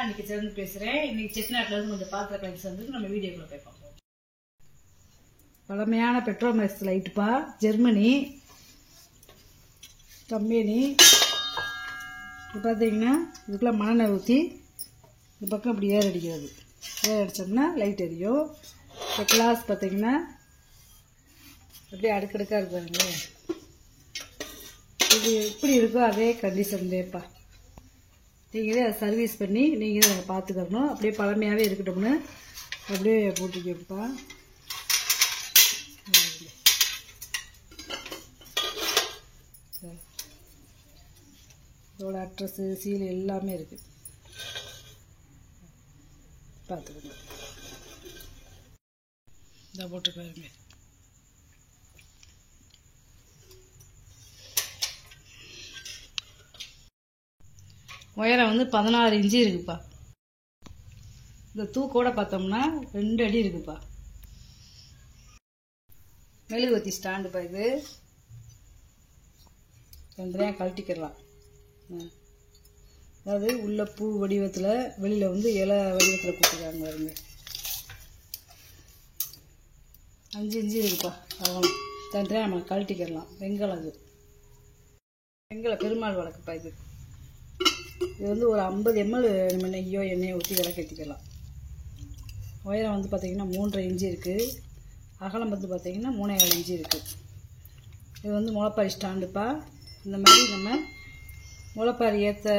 இன்னைக்கு சேர்ந்து பேசுறேன். இன்னைக்கு செட்டிநாட்டுல இருந்து கொஞ்சம் பாத்திர கலெக்ஷன் வந்து நம்ம வீடியோக்குள்ள போய் பார்ப்போம். பழமையான பெட்ரோமேக்ஸ் லைட்டுப்பா, ஜெர்மனி கம்பெனி. இது பார்த்தீங்கன்னா இதுக்குள்ள மண்ணெண்ணெய் ஊற்றி இந்த பக்கம் அப்படி ஏர் அடிக்கிறது. ஏர் அடித்தோம்னா லைட் எரியும். இந்த கிளாஸ் பார்த்தீங்கன்னா அப்படியே அடுக்கடுக்காக இருக்காருங்க. இது எப்படி இருக்கோ அதே கண்டிஷன்லேப்பா. நீங்களே அதை சர்வீஸ் பண்ணி நீங்களே அதை பார்த்துக்கணும். அப்படியே பழமையாகவே இருக்கட்டும்னு அப்படியே போட்டுக்கப்பா. இதோட அட்ரஸு சீல் எல்லாமே இருக்குது, பார்த்துக்கணும். இதை போட்டுருக்காருங்க. உயரம் வந்து 16 இன்ச்சு இருக்குப்பா. இந்த தூக்கோட பார்த்தோம்னா 2 அடி இருக்குப்பா. மெழுகுவத்தி ஸ்டாண்டுப்பா. இது தனியாக கழட்டிக்கிடலாம். அதாவது உள்ள பூ வடிவத்தில், வெளியில் வந்து இலை வடிவத்தில் கொடுத்துருக்காங்க பாருங்க. 5 இன்ச்சு இருக்குப்பா. அவ்வளோ தனியாக நம்ம கழட்டிக்கிடலாம். வெங்கலம், அது வெங்கல பெருமாள் வழக்குப்பா. இது வந்து ஒரு 50 ml நம்ம நெய்யோ எண்ணெயை ஊற்றி விளக்கேற்றிக்கலாம். உயரம் வந்து பார்த்திங்கன்னா 3.5 இன்ச்சு இருக்குது. அகலம் வந்து பார்த்திங்கன்னா 3.25 இன்ச்சு இருக்குது. இது வந்து முளைப்பாரி ஸ்டாண்டுப்பா. இந்த மாதிரி நம்ம முளைப்பாரி ஏற்ற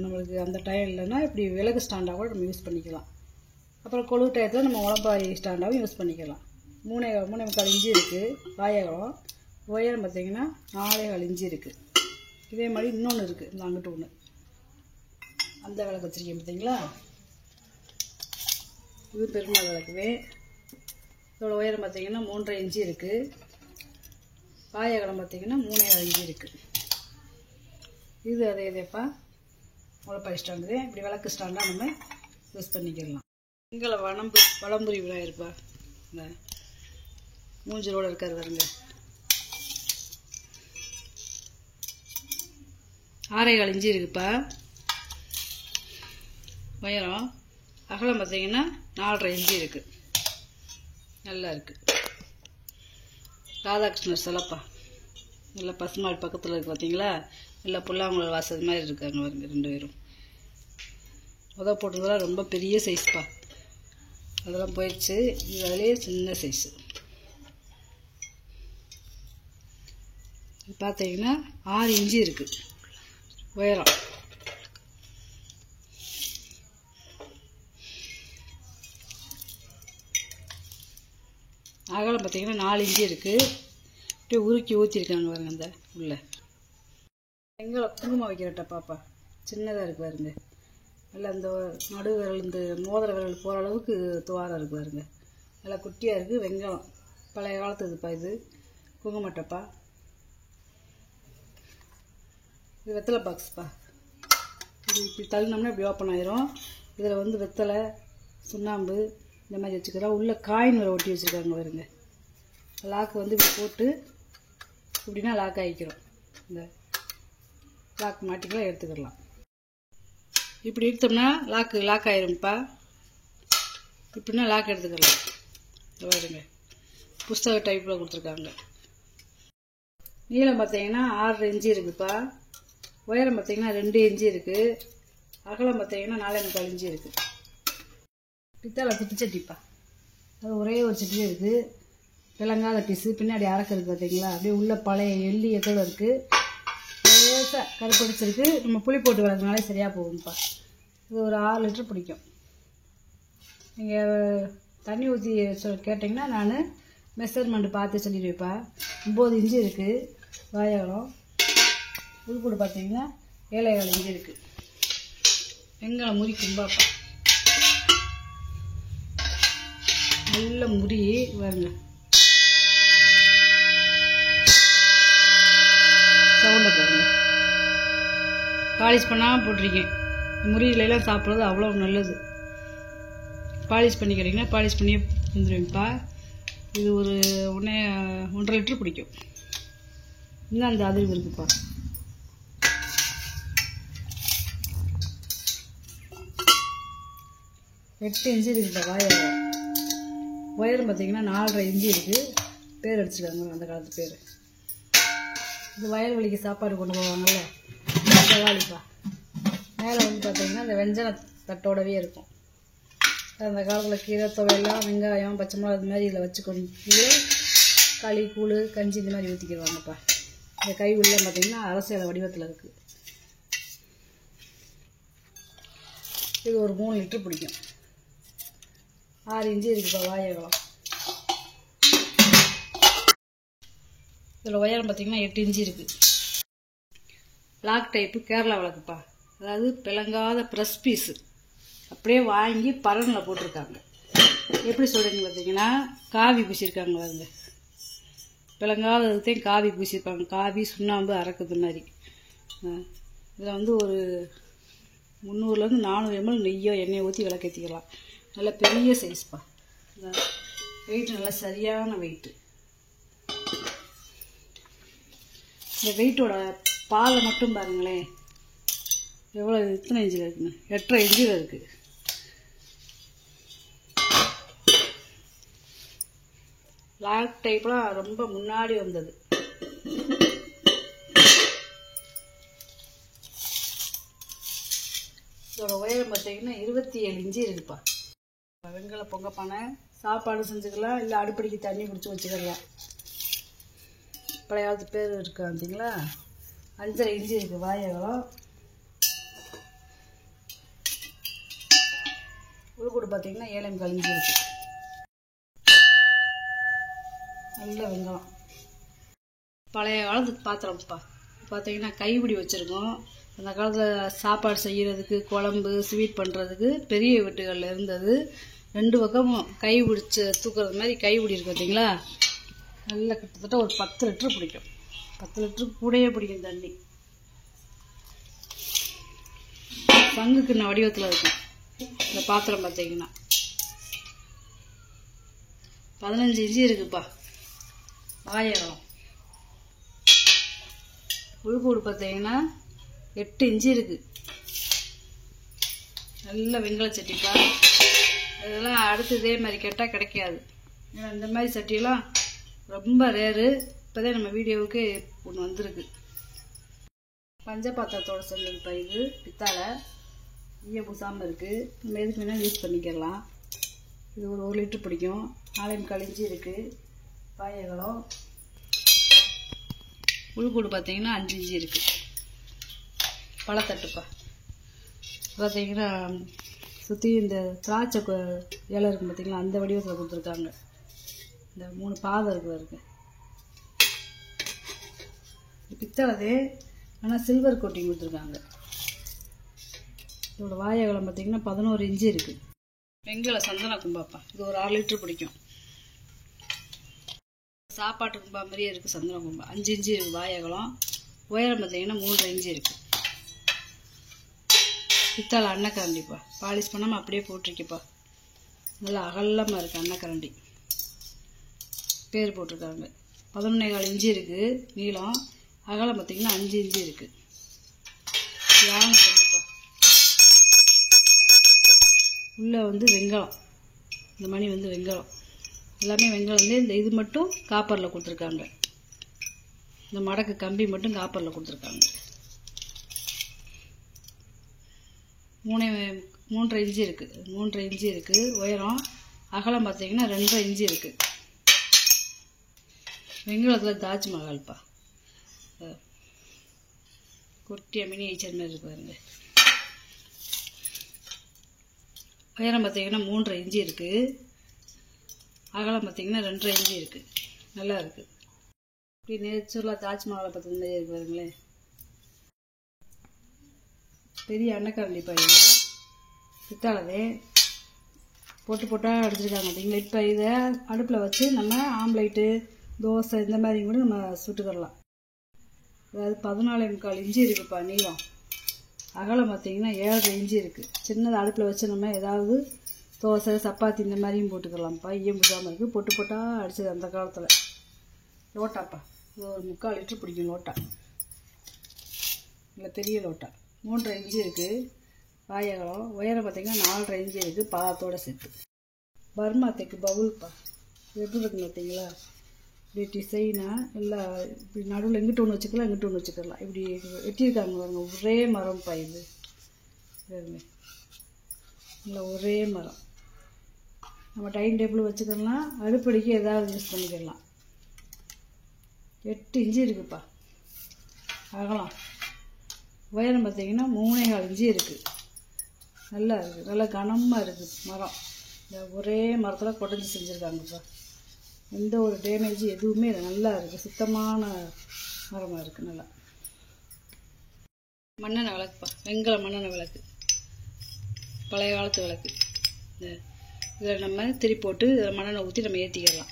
நம்மளுக்கு அந்த டயம் இல்லைன்னா இப்படி விளக்கு ஸ்டாண்டாக கூட நம்ம யூஸ் பண்ணிக்கலாம். அப்புறம் கொழு டயத்தில் நம்ம முளைப்பாரி ஸ்டாண்டாகவும் யூஸ் பண்ணிக்கலாம். 3.25 இன்ச்சு இருக்குது. வாயகம் உயரம் பார்த்திங்கன்னா 4.25 இன்ச்சு இருக்குது. இதே மாதிரி இன்னொன்று இருக்குது, இந்த அங்கிட்டு ஒன்று. அந்த விளக்கு வச்சுருக்கேன் பார்த்தீங்களா, இது பெருமாள் விளக்குவே. இதோட உயரம் பார்த்திங்கன்னா 3.5 இன்ச்சு இருக்குது. வாயகலம் பார்த்திங்கன்னா 3.25 இன்ச்சு இருக்குது. இது அதே இதேப்பா முளைப்பாரி ஸ்டாண்டு. இப்படி விளக்கு ஸ்டாண்டாக நம்ம யூஸ் பண்ணிக்கலாம். எங்களை வளம்புரி விநாயகர்ப்பா. இந்த மூஞ்சலோடு இருக்கார் வருங்க. 6.25 இன்ச்சு இருக்குப்பா உயரம். அகலம் பார்த்தீங்கன்னா 4.5 இன்ச்சு இருக்குது. நல்லா இருக்குது. ராதாகிருஷ்ணர் சிலைப்பா. நல்லா பசுமாள் பக்கத்தில் இருக்குது பார்த்தீங்களா. நல்லா புல்லாங்குழல் வாசது மாதிரி இருக்காங்க பாருங்க 2 பேரும். உதவ போட்டதெல்லாம் ரொம்ப பெரிய சைஸ்ப்பா. அதெல்லாம் போயிடுச்சு. இது அதிலேயே சின்ன சைஸு. பார்த்தீங்கன்னா 6 இன்ச்சு இருக்குது உயரம். அகலம் பார்த்தீங்கன்னா 4 இன்ச்சு இருக்குது. அப்படியே உருக்கி ஊற்றிருக்காங்க பாருங்க. அந்த உள்ள எங்களை குங்குமம் வைக்கிற டப்பாப்பா. சின்னதாக இருக்கு பாருங்க. நல்லா அந்த நடு விரல், இந்த மோதிர விரல் போகிற அளவுக்கு துவாரம் இருக்கு பாருங்க. நல்லா குட்டியாக இருக்குது. வெங்காயம் பழைய காலத்துக்குப்பா. இது குங்கும டப்பா. இது வெத்தலை பாக்ஸ்ப்பா. இது இப்படி தள்ளினோம்னா இப்படி ஓப்பன் ஆயிரும். இதில் வந்து வெத்தலை, சுண்ணாம்பு இந்த மாதிரி வச்சுக்கலாம். உள்ள காயின் வரை ஒட்டி வச்சுருக்காங்க பாருங்க. லாக்கு வந்து இப்படி போட்டு இப்படின்னா லாக் ஆகிக்கிறோம். இந்த லாக் மாட்டிக்கலாம், எடுத்துக்கிடலாம். இப்படி எடுத்தோம்னா லாக் ஆயிரும்ப்பா. இப்படின்னா லாக் எடுத்துக்கிடலாம். பாருங்க, புஸ்தக டைப்பில் கொடுத்துருக்காங்க. நீளம் பார்த்தீங்கன்னா 6.5 இன்ச்சு இருக்குப்பா. உயரம் பார்த்தீங்கன்னா 2 இன்ச்சு இருக்குது. அகலம் பார்த்தீங்கன்னா 4.25 இன்ச்சு இருக்குது. பித்தளை குத்துச்சட்டிப்பா. அது ஒரே ஒரு சட்டியே இருக்குது. விளங்காத பீஸு. பின்னாடி அரக்கு இருக்குது பார்த்தீங்களா. அப்படியே உள்ள பழைய எள்ளி எத்தோடு இருக்குது. லேசாக கருப்படிச்சிருக்கு. நம்ம புளி போட்டு விளக்குனாலே சரியாக போகும்ப்பா. இது ஒரு 6 லிட்டர் பிடிக்கும். நீங்கள் தண்ணி ஊற்றி கேட்டிங்கன்னா நான் மெஷர்மெண்ட் பார்த்து சொல்லிடுவேப்பா. 9 இன்ச்சு இருக்குது வாயகம். உள்கூடு பார்த்தீங்கன்னா 7.25 இன்ச்சு இருக்குது. வெங்காயம் முறி கும்பாப்பா. நல்ல முறி பாருங்க. சவுண்டை பாருங்க. பாலிஷ் பண்ணாமல் போட்டிருக்கேன். முறியிலெல்லாம் சாப்பிட்றது அவ்வளோ நல்லது. பாலிஷ் பண்ணிக்கிறீங்கன்னா பாலிஷ் பண்ணி வந்துடுவேன்ப்பா. இது ஒரு 1.5 லிட்டர் பிடிக்கும். இன்னும் அந்த அதிர்வு இருக்குப்பா. 8 இன்ச்சு இருக்குது இந்த வாயகம். உயரம் பார்த்திங்கன்னா 4.5 இன்ச்சு இருக்குது. பேர் அடிச்சுருக்காங்க அந்த காலத்து பேர். இது வயல்வெளிக்கு சாப்பாடு கொண்டு போவாங்கள்ல அந்த வாளிப்பா. மேலே வந்து பார்த்திங்கன்னா இந்த வெஞ்சன தட்டோடவே இருக்கும். அந்த காலத்தில் கீரை துவையெல்லாம் வெங்காயம் பச்சை மிளகா இது மாதிரி இதில் வச்சுக்கொண்டு களி கூழ் கஞ்சி இந்த மாதிரி ஊற்றிக்கிடுவாங்கப்பா. இந்த கை உள்ள பார்த்திங்கன்னா அரசியல் வடிவத்தில் இருக்குது. இது ஒரு 3 லிட்டர் பிடிக்கும். 6 இன்ச்சு இருக்குப்பா வாயகம். இதில் உயரம் பார்த்திங்கன்னா 8 இன்ச்சு இருக்குது. லாக் டைப்பு கேரளா விளக்குப்பா. அதாவது பிளங்காத ப்ரெஸ் பீஸு அப்படியே வாங்கி பரனில் போட்டிருக்காங்க. எப்படி சொல்கிறீங்க பார்த்தீங்கன்னா காவி பூசியிருக்காங்க பாருங்க. பிளங்காததுத்தையும் காவி பூசியிருக்காங்க. காவி சுண்ணாம்பு அரைக்கிறது மாதிரி. இதில் வந்து ஒரு 300 to 400 ml நெய்யோ எண்ணெயை ஊற்றி விளக்கேற்றிக்கலாம். நல்ல பெரிய சைஸ்ப்பா. வெயிட்டு நல்லா சரியான வெயிட்டு. இந்த வெயிட்டோட பாலை மட்டும் பாருங்களேன் எவ்வளோ எத்தனை இன்ச்சில் இருக்குன்னு. 8.5 இன்ச்சில் இருக்குது. லாக் டைப்லாம் ரொம்ப முன்னாடி வந்தது. இதோட உயரம் பார்த்தீங்கன்னா 27 இன்ச்சு இருக்குப்பா. வெண்கல பொங்க பானை சாப்பாடு செஞ்சுக்கலாம், இல்லை அடுப்படிக்கு தண்ணி பிடிச்சி வச்சுக்கலாம். பழைய காலத்து பேர் இருக்கா பார்த்தீங்களா. 5.5 இன்ச்சு இருக்குது வாயகம். உள்கூடு பார்த்தீங்கன்னா 7.25 இன்ச்சு இருக்குது. நல்ல வெங்காயம். பழைய காலத்து பாத்திரம்ப்பா. பார்த்தீங்கன்னா கைப்பிடி வச்சுருக்கோம். அந்த காலத்தில் சாப்பாடு செய்கிறதுக்கு குழம்பு ஸ்வீட் பண்ணுறதுக்கு பெரிய வீட்டுகளில் இருந்தது. 2 பக்கமும் கை பிடிச்சி தூக்குறது மாதிரி கைப்பிடி இருக்குது பார்த்தீங்களா. நல்லா கிட்டத்தட்ட ஒரு 10 லிட்டர் பிடிக்கும். 10 லிட்டருக்கு கூடயே பிடிக்கும் தண்ணி. சங்குக்குன்ன வடிவத்தில் இருக்கும் இந்த பாத்திரம். பார்த்தீங்கன்னா 15 இன்ச்சு இருக்குப்பா வாயகம். உள்கூடு பார்த்தீங்கன்னா 8 இன்ச்சு இருக்குது. நல்ல வெங்கல சட்டிப்பா. இதெல்லாம் அடுத்து இதே மாதிரி கேட்டால் கிடைக்காது. ஏன்னா இந்த மாதிரி சட்டியெல்லாம் ரொம்ப ரேரு. இப்போதான் நம்ம வீடியோவுக்கு ஒன்று வந்திருக்கு. பஞ்ச பாத்திரத்தோடு செஞ்சதுப்பா. இது பித்தாளை ஈய பூசாமல் இருக்குது. நம்ம எதுக்கு வேணால் யூஸ் பண்ணிக்கலாம். இது ஒரு 1 லிட்டர் பிடிக்கும். 4.25 இன்ச்சு இருக்குது வாயகம். உள்கூடு பார்த்தீங்கன்னா 5 இன்ச்சு இருக்குது. பழத்தட்டுப்பா. பார்த்தீங்கன்னா சுற்றி இந்த திராட்சை இலை இருக்கும் பார்த்தீங்களா, அந்த வடிவத்தில் கொடுத்துருக்காங்க. இந்த 3 பாதம் இருக்கு. பித்தளதே ஆனால் சில்வர் கோட்டிங் கொடுத்துருக்காங்க. இதோட வாயகம் பார்த்தீங்கன்னா 11 இன்ச்சு இருக்குது. வெங்கல சந்தன கும்பாப்பா. இது ஒரு 6 லிட்டர் பிடிக்கும். சாப்பாட்டு கும்பா மாதிரியே இருக்குது சந்தன கும்பா. 5 இன்ச்சு இருக்குது வாயகம். உயரம் பார்த்தீங்கன்னா 3.5 இன்ச்சு இருக்குது. பித்தாளை அன்னக்கரண்டிப்பா. பாலிஷ் பண்ணாமல் அப்படியே போட்டிருக்குப்பா. நல்லா அகலமாக இருக்குது அன்னக்கரண்டி. பேர் போட்டிருக்காங்க. 11.25 இன்ச்சு இருக்குது நீளம். அகலம் பார்த்தீங்கன்னா 5 இன்ச்சு இருக்குது. யானை கண்டிப்பா. உள்ளே வந்து வெங்காயம். இந்த மணி வந்து வெங்காயம். எல்லாமே வெங்காயம் வந்து இந்த இது மட்டும் காப்பரில் கொடுத்துருக்காங்க. இந்த மடக்கு கம்பி மட்டும் காப்பரில் கொடுத்துருக்காங்க. 3.5 இன்ச்சு இருக்குது. 3.5 இன்ச்சு இருக்குது உயரம். அகலம் பார்த்தீங்கன்னா 2.5 இன்ச்சு இருக்குது. வெங்கலத்தில் தாஜ்மஹால்ப்பா. குட்டியாக மினியேச்சர் மாதிரி இருக்கு பாருங்க. உயரம் பார்த்தீங்கன்னா 3.5 இன்ச்சு இருக்குது. அகலம் பார்த்தீங்கன்னா 2.5 இன்ச்சு இருக்குது. நல்லா இருக்குது. இப்படி நேச்சுரலாக தாஜ்மஹாலை பார்த்த மாதிரி இருக்கு பாருங்களேன். பெரிய அன்னக்கரண்டிப்பா. இது பித்தாளதே போட்டு போட்டால் அடிச்சிருக்காங்க பார்த்தீங்களா. இப்போ இதை அடுப்பில் வச்சு நம்ம ஆம்லேட்டு தோசை இந்த மாதிரி கூட நம்ம சுட்டுக்கிடலாம். அதாவது 14.25 இன்ச்சு இருக்குப்பா நீளம். அகலம் பார்த்தீங்கன்னா 7.5 இன்ச்சு இருக்குது. சின்னதாக அடுப்பில் வச்சு நம்ம ஏதாவது தோசை சப்பாத்தி இந்த மாதிரியும் போட்டுக்கலாம்ப்பா. ஈயம் புசாமல் இருக்குது. பொட்டு போட்டால் அடிச்சது அந்த காலத்தில். லோட்டாப்பா. இது ஒரு 3/4 லிட்டர் பிடிக்கும் லோட்டா. இல்லை பெரிய லோட்டா. 3.5 இன்ச்சு இருக்குது. வாயகலம். உயரம் பார்த்தீங்கன்னா 4.5 இன்ச்சு இருக்குது பாதத்தோடு சேர்த்து. பர்மா தைக்கு பவுல்ப்பா. எப்படி இருக்குன்னு பார்த்தீங்களா? இப்படி டிசைனாக எல்லாம் இப்படி நடுவில் எங்கிட்ட ஒன்று வச்சுக்கலாம், எங்கிட்ட ஒன்று வச்சுக்கலாம். இப்படி வெட்டியிருக்காங்க பாருங்க. ஒரே மரம்ப்பா இது. இல்லை ஒரே மரம். நம்ம டைம் டேபிள் வச்சுக்கலாம், அடுப்படிக்கு ஏதாவது யூஸ் பண்ணிக்கலாம். 8 இன்ச்சு இருக்குதுப்பா அகலம். உயரம் பார்த்தீங்கன்னா 3.25 இன்ச்சு இருக்குது. நல்லா இருக்குது, நல்லா கனமாக இருக்குது மரம். இந்த ஒரே மரத்தில் கொடைஞ்சி செஞ்சுருக்காங்கப்பா. எந்த ஒரு டேமேஜ் எதுவுமே இல்லை, நல்லா இருக்குது, சுத்தமான மரமாக இருக்குது. நல்லா மண்ணெண்ணெய் விளக்குப்பா, வெண்கல மண்ணெண்ணெய் விளக்கு, பழைய காலத்து விளக்கு. இதில் நம்ம திரி போட்டு இதில் மண்ணெண்ணெய் ஊற்றி நம்ம ஏற்றிக்கலாம்.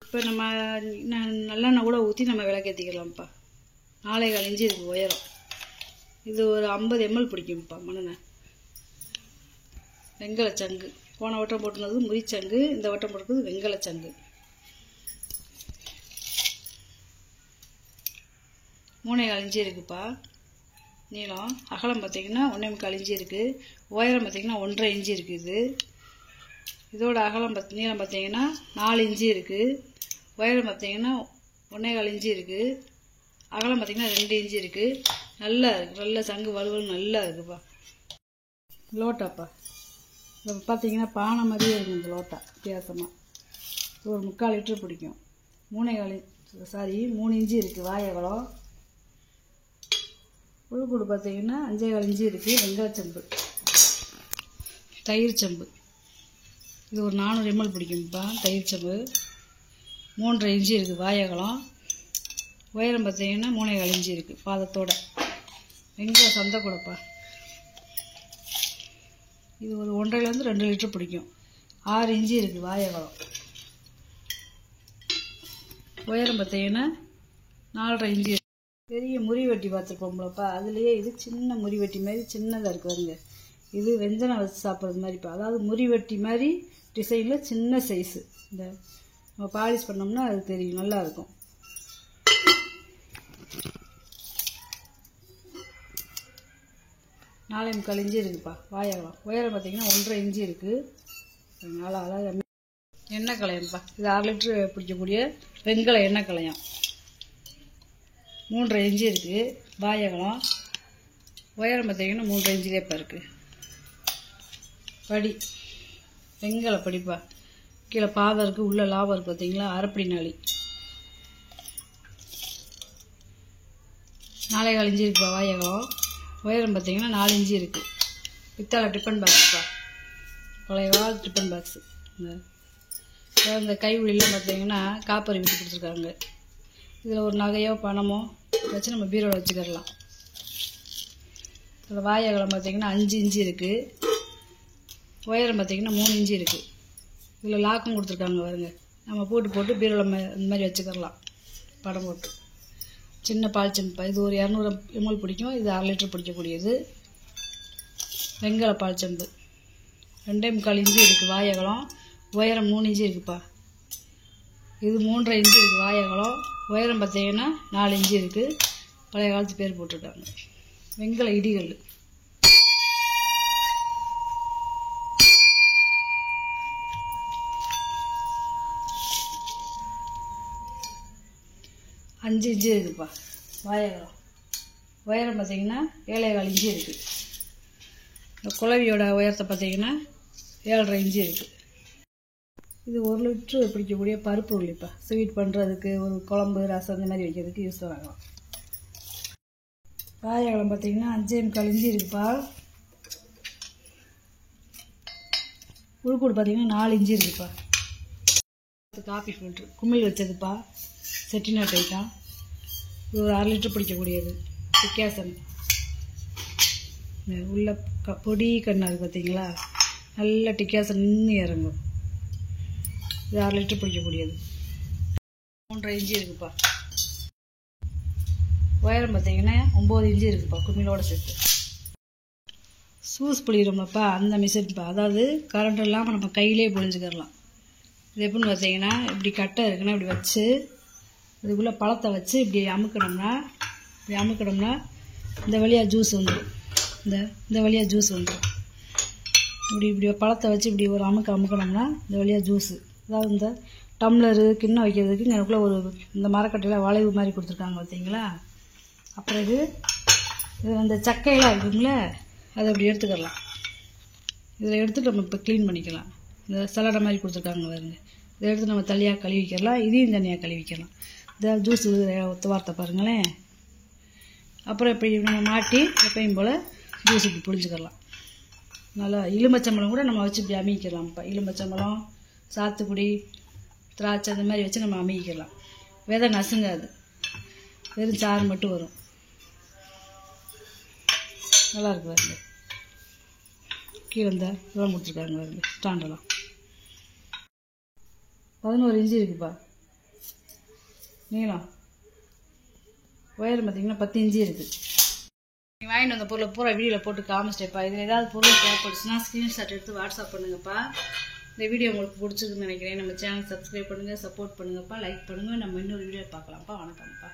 இப்போ நம்ம நல்லெண்ணெய் கூட ஊற்றி நம்ம விளக்கேற்றிக்கலாம்ப்பா. 4.25 இன்ச்சு இருக்குது உயரம். இது ஒரு 50 ml பிடிக்கும்ப்பா மண்ணெண்ணெய். வெங்கலச்சங்கு போன வட்டம் போட்டுனது முறிச்சங்கு, இந்த வட்டம் போட்டுறது வெங்கலச்சங்கு. 3.25 இன்ச்சு இருக்குதுப்பா நீளம். அகலம் பார்த்தீங்கன்னா 1.25 இன்ச்சு இருக்குது. உயரம் பார்த்தீங்கன்னா 1.5 இன்ச்சு இருக்குது. இதோட அகலம் நீளம் பார்த்தீங்கன்னா 4 இன்ச்சு இருக்குது. உயரம் பார்த்தீங்கன்னா 1.25 இன்ச்சு இருக்குது. அகலம் பார்த்தீங்கன்னா 2 இன்ச்சு இருக்குது. நல்லா இருக்குது, நல்ல சங்கு வலுவல் நல்லா இருக்குதுப்பா. லோட்டாப்பா, இப்போ பார்த்தீங்கன்னா பானை மாதிரியே இருக்கும் இந்த லோட்டா. வித்தியாசமாக ஒரு 3/4 லிட்டர் பிடிக்கும். 3 இன்ச்சு இருக்குது வாயகலம். உள்கூடு பார்த்தீங்கன்னா 5.25 இன்ச்சு இருக்குது. வெங்காயச்சம்பு, தயிர் சம்பு. இது ஒரு 400 ml பிடிக்கும்ப்பா தயிர் சம்பு. 3.5 இன்ச்சு இருக்குது வாயகலம். உயரம் பார்த்தீங்கன்னா 3.25 இன்ச்சு இருக்குது பாதத்தோட. வெங்காய சந்தை கூடப்பா. இது ஒரு 1.5 2 லிட்டர் பிடிக்கும். 6 இன்ச்சு இருக்குது வாயகலம். உயரம் பார்த்தீங்கன்னா 4.5 இன்ச்சு. பெரிய முறி வெட்டி பார்த்துருப்போம்லப்பா, அதுலேயே இது சின்ன முறி வெட்டி மாதிரி சின்னதாக இருக்குது பாருங்க. இது வெஞ்சனம் வச்சு சாப்பிட்றது மாதிரிப்பா. அதாவது முறி வெட்டி மாதிரி டிசைனில் சின்ன சைஸு. இந்த நம்ம பாலிஷ் பண்ணோம்னா அது தெரியும், நல்லாயிருக்கும். நாலே 3/4 இன்ச்சு இருக்குதுப்பா வாயகலம். உயரம் பார்த்தீங்கன்னா 1.5 இன்ச்சு இருக்குது. நல்லா அழகாக எண்ணெய் கலையம்ப்பா. இது 6 லிட்டரு பிடிக்கக்கூடிய வெண்கல எண்ணெய் கலையம். 3.5 இன்ச்சு இருக்குது வாயகலம். உயரம் பார்த்தீங்கன்னா 3.5 இன்ச்சுலேப்பா இருக்குது. படி வெண்கல படிப்பா. கீழே பாதம் இருக்குது, உள்ள லாபம் இருக்குது பார்த்தீங்களா, அரைப்படி நாளி. 4.25 இன்ச்சு இருக்குப்பா வாயகலம். உயரம் பார்த்தீங்கன்னா 4 இன்ச்சு இருக்குது. பித்தளை டிஃபன் பாக்ஸ்ப்பா, பழைய கால டிஃபன் பாக்ஸு. இந்த கைவிழிலாம் பார்த்தீங்கன்னா காப்பரி விட்டு கொடுத்துருக்காங்க. இதில் ஒரு நகையோ பணமோ வச்சு நம்ம பீரோவில் வச்சுக்கிடலாம். இதில் வாயகலம் பார்த்தீங்கன்னா 5 இன்ச்சு இருக்குது. உயரம் பார்த்தீங்கன்னா 3 இன்ச்சு இருக்குது. இதில் லாக்கும் கொடுத்துருக்காங்க பாருங்க. நம்ம போட்டு பீரோவில் இந்த மாதிரி வச்சுக்கிடலாம் படம் போட்டு. சின்ன பால் செம்பா. இது ஒரு 200 ml பிடிக்கும். இது 1/2 லிட்டர் பிடிக்கக்கூடியது. வெண்கல பால் செம்பு. 2.25 இன்ச்சு இருக்குது வாயகலம். உயரம் 3 இன்ச்சு இருக்குதுப்பா. இது 3.5 இன்ச்சு இருக்குது வாயகலம். உயரம் பார்த்தீங்கன்னா 4 இன்ச்சு இருக்குது. பழைய காலத்து பேர் போட்டிருக்காங்க. வெண்கல இடிகள். அஞ்சு இன்ச்சு இருக்குதுப்பா வாயகலம். உயரம் பார்த்தீங்கன்னா 7.25 இன்ச்சு இருக்குது. இந்த குளவியோட உயரத்தை பார்த்தீங்கன்னா 7.5 இன்ச்சு இருக்குது. இது 1 லிட்ரு பிடிக்கக்கூடிய பருப்பு உள்ளிப்பா. ஸ்வீட் பண்ணுறதுக்கு, ஒரு குழம்பு ரசம் இந்த மாதிரி வைக்கிறதுக்கு யூஸ் ஆகலாம். வாயகலம் பார்த்தீங்கன்னா 5.25 இன்ச்சு இருக்குதுப்பா. உள்கூடு பார்த்தீங்கன்னா 4 இன்ச்சு இருக்குதுப்பா. காஃபி ஃபில்ட்ரு குமிழ் வச்சதுப்பா. செட்டிநாட் ஐட்டம். இது ஒரு 1/2 லிட்டர் பிடிக்கக்கூடியது. டிக்காசன் உள்ள பொடி கண்ணா இருக்குது பார்த்தீங்களா, நல்ல டிக்காசன் நின்று இறங்கும். இது 1/2 லிட்டர் பிடிக்கக்கூடியது. 3.5 இன்ச்சு இருக்குதுப்பா. உயரம் பார்த்தீங்கன்னா 9 இன்ச்சு இருக்குதுப்பா குமிழோடு சேர்த்து. சூஸ் புளிகிறோம்லப்பா அந்த மிஷின்ப்பா. அதாவது கரண்ட் இல்லாமல் நம்ம கையிலே புளிஞ்சுக்கிடலாம். இது எப்படின்னு பார்த்தீங்கன்னா, இப்படி கட்டை இருக்குன்னா இப்படி வச்சு இதுக்குள்ளே பழத்தை வச்சு இப்படி அமுக்கினோம்னா இந்த வழியாக ஜூஸ் வந்துடும். இந்த வழியாக ஜூஸ் வந்துடும். இப்படி பழத்தை வச்சு இப்படி ஒரு அமுக்கினோம்னா இந்த வழியாக ஜூஸு. அதாவது இந்த டம்ளரு கிண்ணம் வைக்கிறதுக்கு எனக்குள்ளே ஒரு இந்த மரக்கட்டையில் வளைவு மாதிரி கொடுத்துருக்காங்க பார்த்தீங்களா. அப்புறம் இது இந்த சக்கையெல்லாம் இருக்குங்களே, அதை அப்படி எடுத்துக்கலாம். இதில் எடுத்துட்டு நம்ம இப்போ க்ளீன் பண்ணிக்கலாம். இந்த சலடை மாதிரி கொடுத்துருக்காங்க பாருங்க, இதை எடுத்து நம்ம தனியாக கழுவிக்கலாம். இதையும் தனியாக கழுவிக்கலாம். இந்த ஜூஸ் ஒத்த வார்த்தை பாருங்களேன். அப்புறம் இப்படி நம்ம மாட்டி எப்பயும் போல் ஜூஸ் இப்படி புழிஞ்சுக்கலாம். நல்லா எலுமிச்சம்பழம் கூட நம்ம வச்சு இப்படி அமிக்கலாம். இப்போ எலுமிச்சம்பழம், சாத்துக்குடி, திராட்சை அந்த மாதிரி வச்சு நம்ம அமிக்கலாம். விதை நசுங்காது, வெறும் சாறு மட்டும் வரும். நல்லாயிருக்கு பாருங்க. கீழே இந்த இதெல்லாம் கொடுத்துருக்காங்க பாருங்க, ஸ்டாண்டெல்லாம் 11 இன்ச்சு இருக்குப்பா நீளம். உயரம் பார்த்தீங்கன்னா 10 இன்ச்சு இருக்குது. நீங்கள் வாங்கிட்டு வந்த பொருளை பூரா வீடியோவில் போட்டு காமிச்சிட்டேப்பா. இதில் ஏதாவது பொருள் தேவைப்படுச்சுன்னா ஸ்க்ரீன்ஷாட் எடுத்து வாட்ஸ்அப் பண்ணுங்கப்பா. இந்த வீடியோ உங்களுக்கு பிடிச்சிருக்குன்னு நினைக்கிறேன். நம்ம சேனல் சப்ஸ்கிரைப் பண்ணுங்கள், சப்போர்ட் பண்ணுங்கப்பா, லைக் பண்ணுங்கள். நம்ம இன்னொரு வீடியோ பார்க்கலாம்ப்பா. வணக்கம்ப்பா.